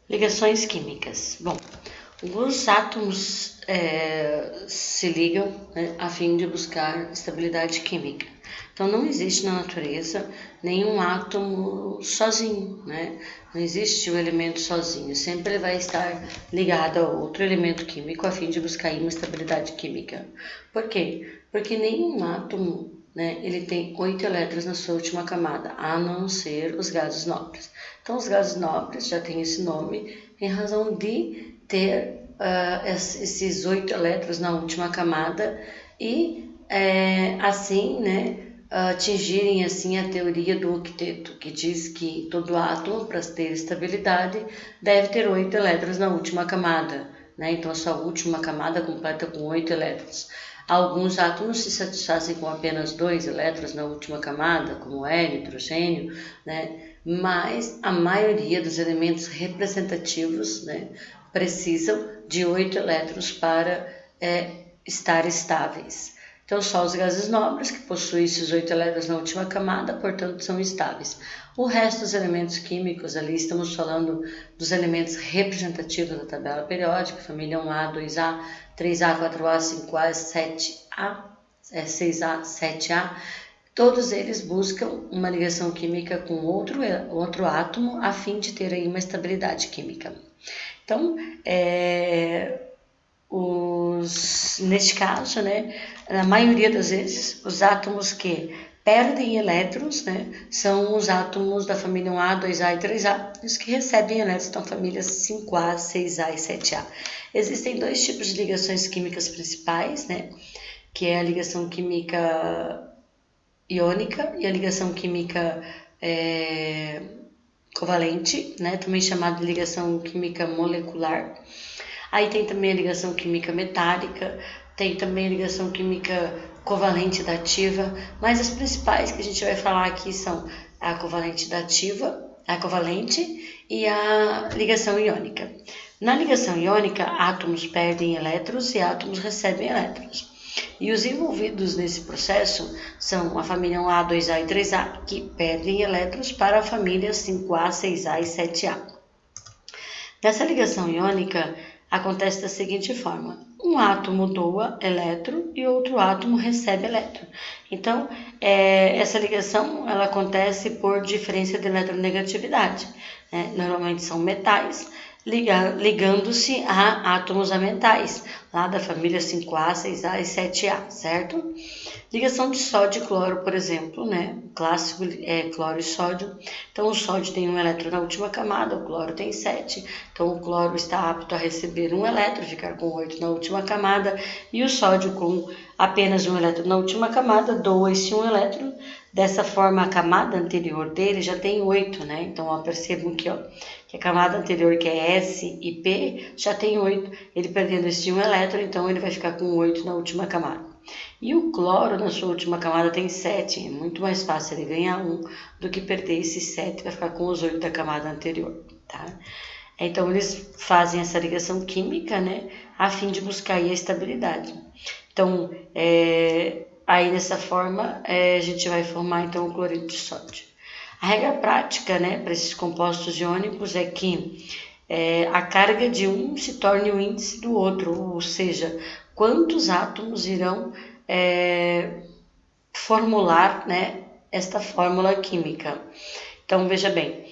Ligações químicas. Bom, os átomos se ligam, né, a fim de buscar estabilidade química. Então, não existe na natureza nenhum átomo sozinho, né? Não existe o elemento sozinho. Sempre ele vai estar ligado a outro elemento químico a fim de buscar uma estabilidade química. Por quê? Porque nenhum átomo, né, ele tem 8 elétrons na sua última camada, a não ser os gases nobres. Então, os gases nobres já têm esse nome em razão de ter esses 8 elétrons na última camada e assim, né, atingirem assim a teoria do octeto, que diz que todo átomo, para ter estabilidade, deve ter 8 elétrons na última camada, né? Então a sua última camada completa com 8 elétrons. Alguns átomos se satisfazem com apenas 2 elétrons na última camada, como hélio, hidrogênio, né? Mas a maioria dos elementos representativos, né, precisam de 8 elétrons para estar estáveis. Então, só os gases nobres, que possuem esses 8 elétrons na última camada, portanto, são estáveis. O resto dos elementos químicos, ali estamos falando dos elementos representativos da tabela periódica, família 1A, 2A, 3A, 4A, 5A, 7A, 6A, 7A, todos eles buscam uma ligação química com outro átomo a fim de ter aí uma estabilidade química. Então, neste caso, né, na maioria das vezes, os átomos que perdem elétrons, né, são os átomos da família 1A, 2A e 3A, e os que recebem elétrons da família 5A, 6A e 7A. Existem dois tipos de ligações químicas principais, né, que é a ligação química iônica e a ligação química covalente, né, também chamada de ligação química molecular. Aí tem também a ligação química metálica, tem também a ligação química covalente dativa, mas as principais que a gente vai falar aqui são a covalente dativa, a covalente e a ligação iônica. Na ligação iônica, átomos perdem elétrons e átomos recebem elétrons. E os envolvidos nesse processo são a família 1A, 2A e 3A, que perdem elétrons para a família 5A, 6A e 7A. Nessa ligação iônica, acontece da seguinte forma: um átomo doa elétron e outro átomo recebe elétron. Então, essa ligação ela acontece por diferença de eletronegatividade, né? Normalmente são metais ligando-se a átomos amentais, lá da família 5A, 6A e 7A, certo? Ligação de sódio e cloro, por exemplo, né? O clássico é cloro e sódio. Então, o sódio tem um elétron na última camada, o cloro tem 7. Então, o cloro está apto a receber um elétron, ficar com 8 na última camada, e o sódio com apenas um elétron na última camada, doa esse um elétron. Dessa forma, a camada anterior dele já tem 8, né? Então, ó, percebam que, ó, que a camada anterior, que é S e P, já tem 8. Ele perdendo esse um elétron, então ele vai ficar com 8 na última camada. E o cloro, na sua última camada, tem 7. É muito mais fácil ele ganhar 1 do que perder esses 7, vai ficar com os 8 da camada anterior, tá? Então, eles fazem essa ligação química, né, a fim de buscar aí a estabilidade. Então, aí dessa forma, a gente vai formar, então, o cloreto de sódio. A regra prática, né, para esses compostos iônicos é que a carga de um se torne o índice do outro, ou seja, quantos átomos irão formular, né, esta fórmula química. Então, veja bem,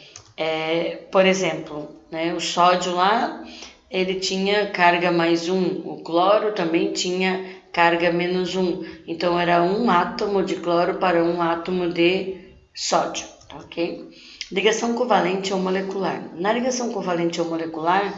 por exemplo, né, o sódio lá, ele tinha carga mais 1, o cloro também tinha carga menos 1, então era um átomo de cloro para um átomo de sódio, ok? Ligação covalente ou molecular. Na ligação covalente ou molecular,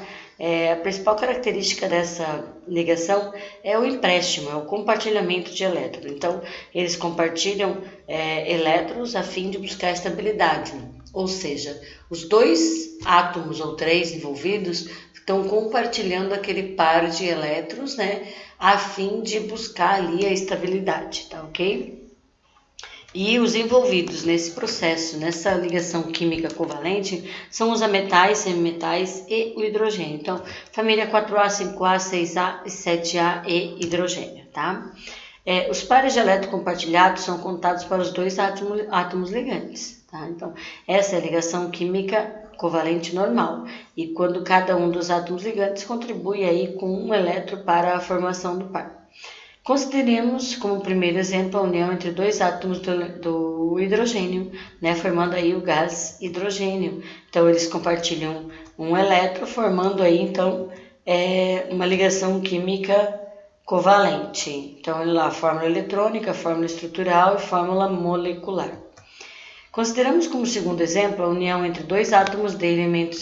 a principal característica dessa ligação é o empréstimo, é o compartilhamento de elétrons. Então, eles compartilham elétrons a fim de buscar estabilidade. Ou seja, os dois átomos ou 3 envolvidos estão compartilhando aquele par de elétrons, né, a fim de buscar ali a estabilidade, tá ok? E os envolvidos nesse processo, nessa ligação química covalente, são os ametais, semimetais e o hidrogênio. Então, família 4A, 5A, 6A, 7A e hidrogênio, tá? Os pares de elétron compartilhados são contados para os dois átomos ligantes. Tá? Então, essa é a ligação química covalente normal. E quando cada um dos átomos ligantes contribui aí com um elétron para a formação do par. Consideremos como primeiro exemplo a união entre dois átomos do hidrogênio, né, formando aí o gás hidrogênio. Então, eles compartilham um elétron, formando aí, então, uma ligação química covalente. Então, a fórmula eletrônica, fórmula estrutural e fórmula molecular. Consideramos como segundo exemplo a união entre dois átomos do elemento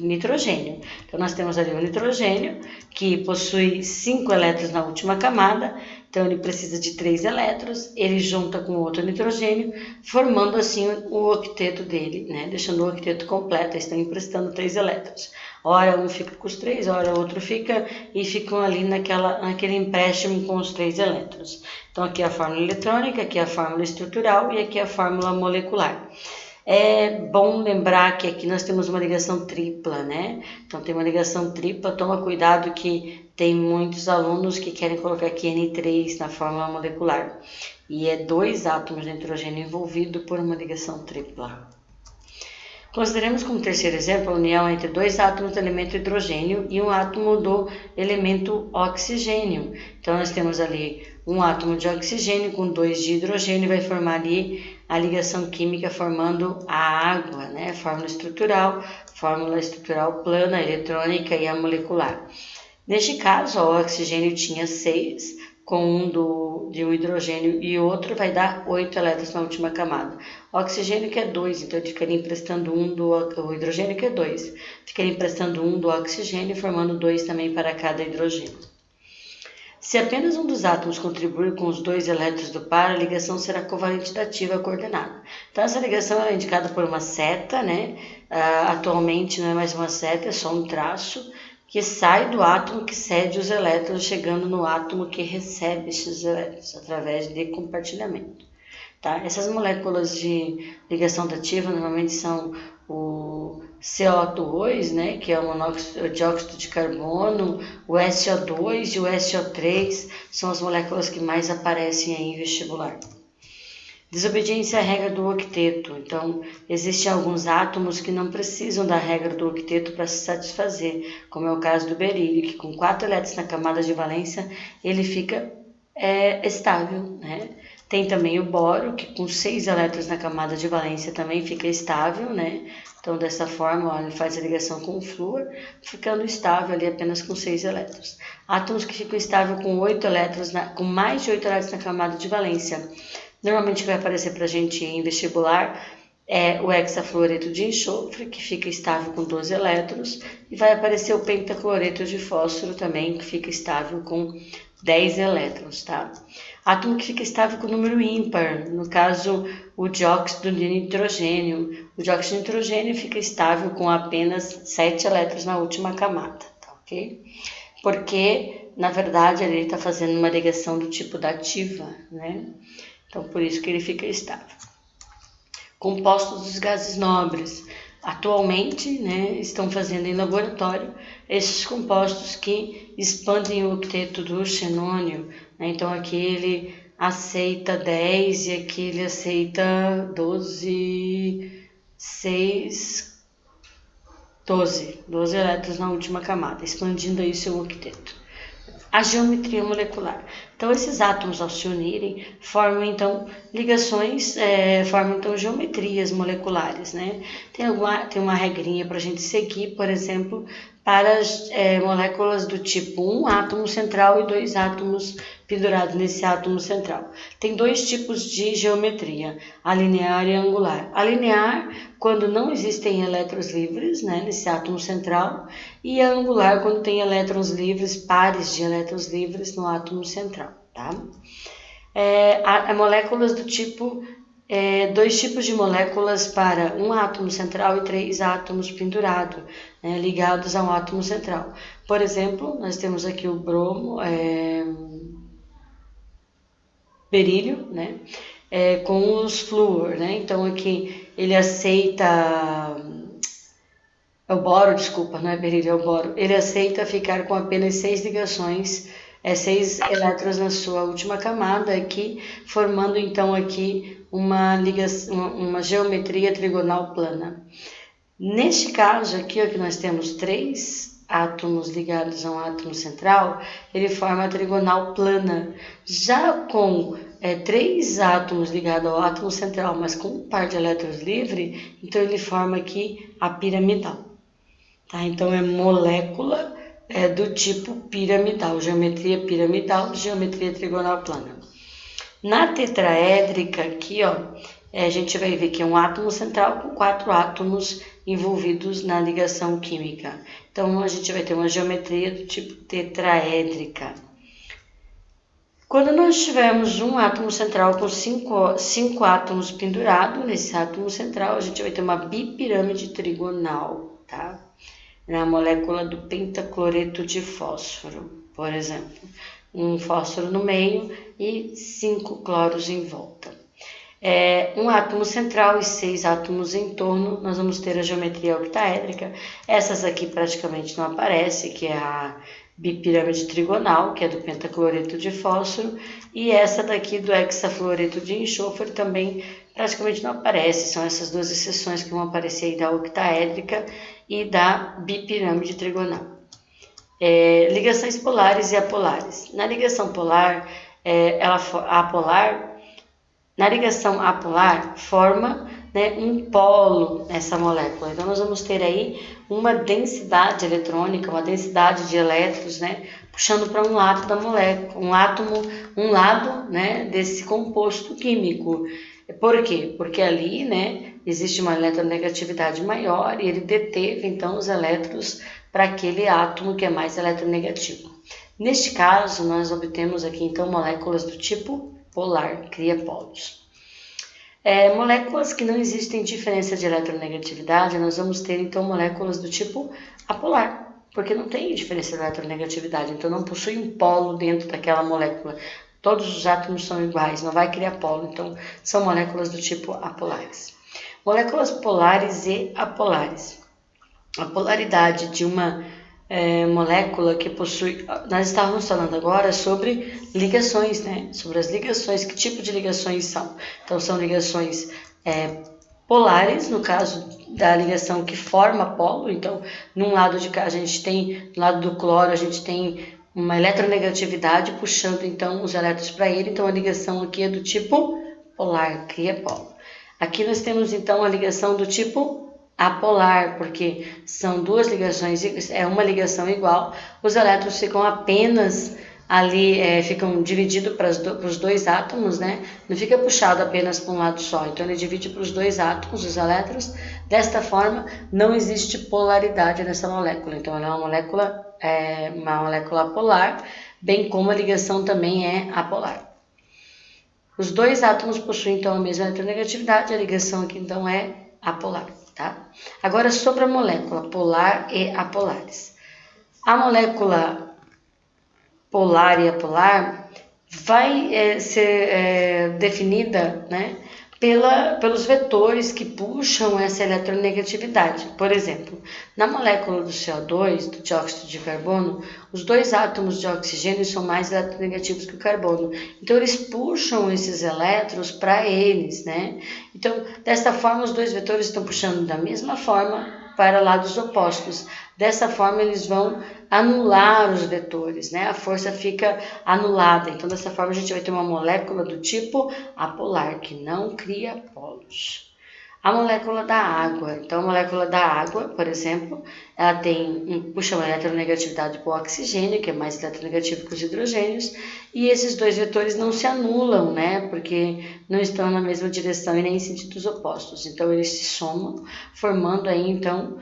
nitrogênio. Então, nós temos ali o nitrogênio, que possui 5 elétrons na última camada, então ele precisa de 3 elétrons, ele junta com outro nitrogênio, formando assim o octeto dele, né? Deixando o octeto completo, estão emprestando 3 elétrons. Ora um fica com os 3, ora outro fica, e ficam ali naquele empréstimo com os 3 elétrons. Então aqui é a fórmula eletrônica, aqui é a fórmula estrutural e aqui é a fórmula molecular. É bom lembrar que aqui nós temos uma ligação tripla, né? Então tem uma ligação tripla, toma cuidado que tem muitos alunos que querem colocar aqui N3 na fórmula molecular. E é 2 átomos de nitrogênio envolvidos por uma ligação tripla. Consideremos como terceiro exemplo a união entre 2 átomos do elemento hidrogênio e um átomo do elemento oxigênio. Então nós temos ali um átomo de oxigênio com 2 de hidrogênio, vai formar ali a ligação química formando a água, né? Fórmula estrutural plana, eletrônica e a molecular. Neste caso, o oxigênio tinha 6, com um de um hidrogênio e outro vai dar 8 elétrons na última camada. O oxigênio que é 2, então ele ficaria emprestando o hidrogênio que é 2, ficaria emprestando 1 do oxigênio, formando 2 também para cada hidrogênio. Se apenas um dos átomos contribuir com os 2 elétrons do par, a ligação será covalente dativa coordenada. Então essa ligação é indicada por uma seta, né? Atualmente não é mais uma seta, é só um traço, que sai do átomo que cede os elétrons, chegando no átomo que recebe esses elétrons, através de compartilhamento. Tá? Essas moléculas de ligação dativa normalmente são o CO2, né, que é o dióxido de carbono, o SO2 e o SO3, são as moléculas que mais aparecem aí em vestibular. Desobediência à regra do octeto. Então, existem alguns átomos que não precisam da regra do octeto para se satisfazer, como é o caso do berílio, que com 4 elétrons na camada de valência, ele fica estável, né? Tem também o boro, que com 6 elétrons na camada de valência também fica estável, né? Então, dessa forma, ele faz a ligação com o flúor, ficando estável ali apenas com 6 elétrons. Átomos que ficam estáveis com 8 elétrons, com mais de 8 elétrons na camada de valência. Normalmente vai aparecer para a gente em vestibular o hexafluoreto de enxofre, que fica estável com 12 elétrons, e vai aparecer o pentacloreto de fósforo também, que fica estável com 10 elétrons, tá? Átomo que fica estável com número ímpar, no caso o dióxido de nitrogênio. O dióxido de nitrogênio fica estável com apenas 7 elétrons na última camada, tá ok? Porque, na verdade, ele está fazendo uma ligação do tipo dativa, né? Então, por isso que ele fica estável. Compostos dos gases nobres. Atualmente, né, estão fazendo em laboratório esses compostos que expandem o octeto do xenônio. Né? Então, aqui ele aceita 10 e aqui ele aceita 12 elétrons na última camada, expandindo aí seu octeto. A geometria molecular. Então, esses átomos, ao se unirem, formam, então, ligações, formam, então, geometrias moleculares, né? Tem uma regrinha para a gente seguir, por exemplo, para as moléculas do tipo 1 átomo central e 2 átomos pendurados nesse átomo central. Tem 2 tipos de geometria, a linear e a angular. A linear, quando não existem elétrons livres, né, nesse átomo central, e a angular, quando tem elétrons livres, pares de elétrons livres no átomo central. Tá? Há moléculas do tipo... 2 tipos de moléculas para um átomo central e 3 átomos pendurados, né, ligados a um átomo central. Por exemplo, nós temos aqui o bromo, berílio, né, com os flúor, né? Então aqui ele aceita... É o boro, desculpa, não é berílio, é o boro. Ele aceita ficar com apenas 6 ligações 6 elétrons na sua última camada aqui, formando então aqui uma ligação, uma geometria trigonal plana. Neste caso aqui, ó, que nós temos 3 átomos ligados a um átomo central, ele forma a trigonal plana. Já com 3 átomos ligados ao átomo central, mas com um par de elétrons livre, então ele forma aqui a piramidal. Tá? Então é molécula do tipo piramidal, geometria piramidal, geometria trigonal plana. Na tetraédrica aqui, ó, a gente vai ver que é um átomo central com 4 átomos envolvidos na ligação química. Então, a gente vai ter uma geometria do tipo tetraédrica. Quando nós tivermos um átomo central com 5 átomos pendurados nesse átomo central, a gente vai ter uma bipirâmide trigonal, tá? Na molécula do pentacloreto de fósforo, por exemplo. Um fósforo no meio e 5 cloros em volta. Um átomo central e 6 átomos em torno, nós vamos ter a geometria octaédrica. Essas aqui praticamente não aparecem, que é a bipirâmide trigonal, que é do pentacloreto de fósforo, e essa daqui do hexafluoreto de enxofre também praticamente não aparece. São essas duas exceções que vão aparecer aí da octaédrica e da bipirâmide trigonal. Ligações polares e apolares. Na ligação polar, na ligação apolar, forma, né, um polo nessa molécula. Então, nós vamos ter aí uma densidade eletrônica, uma densidade de elétrons, né, puxando para um lado da molécula, um lado, né, desse composto químico. Por quê? Porque ali, né, existe uma eletronegatividade maior e ele deteve, então, os elétrons para aquele átomo que é mais eletronegativo. Neste caso, nós obtemos aqui, então, moléculas do tipo polar, cria polos. Moléculas que não existem diferença de eletronegatividade, nós vamos ter então moléculas do tipo apolar, porque não tem diferença de eletronegatividade, então não possui um polo dentro daquela molécula. Todos os átomos são iguais, não vai criar polo, então são moléculas do tipo apolares. Moléculas polares e apolares. A polaridade de uma molécula que possui... Nós estávamos falando agora sobre ligações, né? Sobre as ligações, que tipo de ligações são. Então, são ligações polares, no caso da ligação que forma polo. Então, num lado de cá, a gente tem, do lado do cloro, a gente tem uma eletronegatividade puxando, então, os elétrons para ele. Então, a ligação aqui é do tipo polar, cria polo. Aqui nós temos, então, a ligação do tipo apolar, porque são duas ligações, é uma ligação igual, os elétrons ficam apenas ali, ficam divididos para os dois átomos, né? Não fica puxado apenas para um lado só, então ele divide para os dois átomos, os elétrons. Desta forma, não existe polaridade nessa molécula, então ela é uma molécula polar, bem como a ligação também é apolar. Os dois átomos possuem então a mesma eletronegatividade, a ligação aqui então é apolar. Tá? Agora, sobre a molécula polar e apolares. A molécula polar e apolar vai ser definida, né, pelos vetores que puxam essa eletronegatividade. Por exemplo, na molécula do CO2, do dióxido de carbono, os dois átomos de oxigênio são mais eletronegativos que o carbono. Então, eles puxam esses elétrons para eles, né? Então, dessa forma, os dois vetores estão puxando da mesma forma para lados opostos. Dessa forma, eles vão anular os vetores, né? A força fica anulada. Então, dessa forma, a gente vai ter uma molécula do tipo apolar, que não cria polos. A molécula da água. Então, a molécula da água, por exemplo, ela puxa uma eletronegatividade para o oxigênio, que é mais eletronegativo que os hidrogênios, e esses dois vetores não se anulam, né? Porque não estão na mesma direção e nem em sentidos opostos. Então, eles se somam, formando aí, então,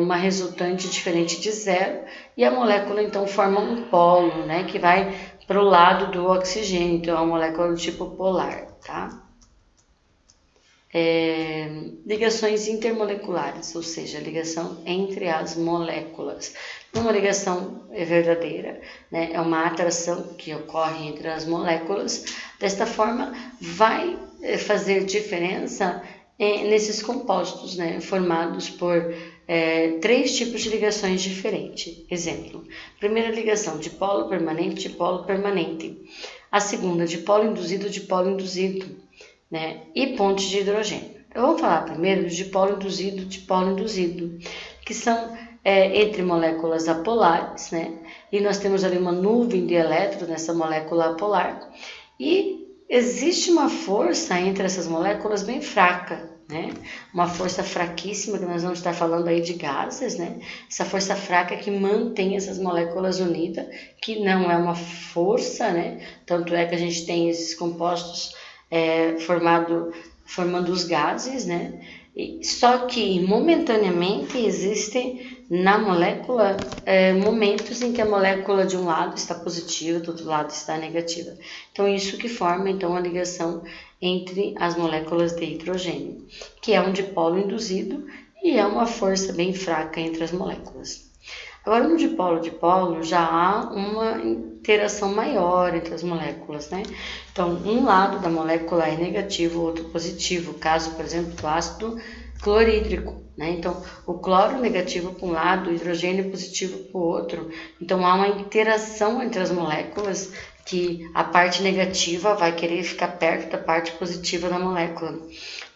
uma resultante diferente de zero, e a molécula, então, forma um polo, né? Que vai para o lado do oxigênio, então, é uma molécula do tipo polar, tá? Ligações intermoleculares, ou seja, ligação entre as moléculas. Uma ligação verdadeira, né, é uma atração que ocorre entre as moléculas. Desta forma, vai fazer diferença nesses compostos, né, formados por 3 tipos de ligações diferentes. Exemplo, primeira ligação, dipolo permanente, dipolo permanente. A segunda, dipolo induzido, né, e ponte de hidrogênio. Eu vou falar primeiro do dipolo induzido, que são entre moléculas apolares, né, e nós temos ali uma nuvem de elétrons nessa molécula apolar, e existe uma força entre essas moléculas bem fraca, né? Uma força fraquíssima, que nós vamos estar falando aí de gases, né? Essa força fraca que mantém essas moléculas unidas, que não é uma força, né? Tanto é que a gente tem esses compostos formando os gases, né? Só que momentaneamente existem na molécula momentos em que a molécula de um lado está positiva, do outro lado está negativa. Então isso que forma então a ligação entre as moléculas de hidrogênio, que é um dipolo induzido e é uma força bem fraca entre as moléculas. Agora no dipolo já há uma interação maior entre as moléculas, né? Então um lado da molécula é negativo, outro positivo, caso por exemplo do ácido clorídrico, né? Então o cloro negativo para um lado, o hidrogênio positivo para o outro. Então há uma interação entre as moléculas que a parte negativa vai querer ficar perto da parte positiva da molécula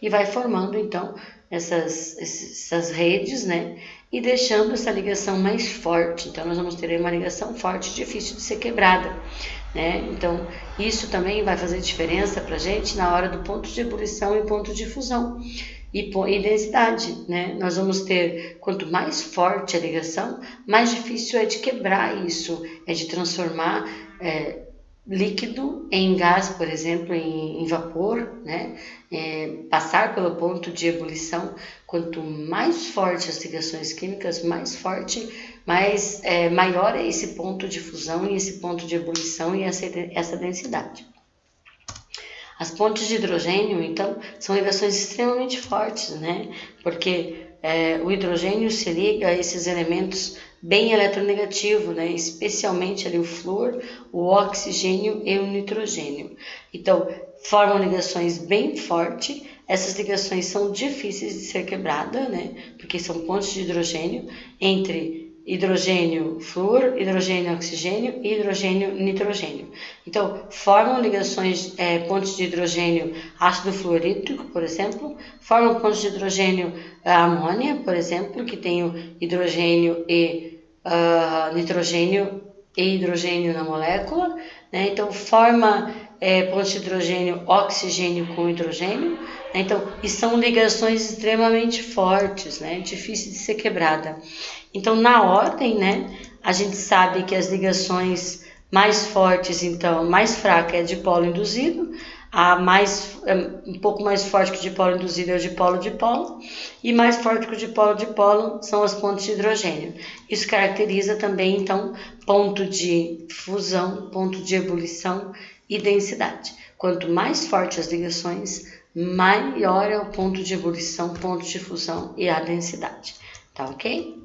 e vai formando então essas redes, né? E deixando essa ligação mais forte. Então nós vamos ter uma ligação forte, difícil de ser quebrada, né? Então isso também vai fazer diferença para a gente na hora do ponto de ebulição e ponto de fusão e densidade, né? Nós vamos ter, quanto mais forte a ligação, mais difícil é de quebrar isso, é de transformar líquido em gás, por exemplo, em vapor, né? Passar pelo ponto de ebulição. Quanto mais fortes as ligações químicas, maior é esse ponto de fusão e esse ponto de ebulição e essa densidade. As pontes de hidrogênio, então, são ligações extremamente fortes, né? Porque o hidrogênio se liga a esses elementos bem eletronegativos, né? Especialmente ali o flúor, o oxigênio e o nitrogênio. Então, formam ligações bem fortes. Essas ligações são difíceis de ser quebradas, né? Porque são pontes de hidrogênio entre hidrogênio flúor, hidrogênio oxigênio e hidrogênio nitrogênio. Então, formam ligações, pontes de hidrogênio ácido fluorídrico, por exemplo, formam pontes de hidrogênio amônia, por exemplo, que tem o hidrogênio e nitrogênio e hidrogênio na molécula, né? Então, forma pontes de hidrogênio oxigênio com hidrogênio, né? Então, e são ligações extremamente fortes, né? Difíceis de ser quebrada. Então, na ordem, né, a gente sabe que as ligações mais fortes, então, mais fraca é dipolo induzido, um pouco mais forte que o dipolo induzido é o dipolo-dipolo, e mais forte que o dipolo-dipolo são as pontes de hidrogênio. Isso caracteriza também, então, ponto de fusão, ponto de ebulição e densidade. Quanto mais fortes as ligações, maior é o ponto de ebulição, ponto de fusão e a densidade. Tá ok?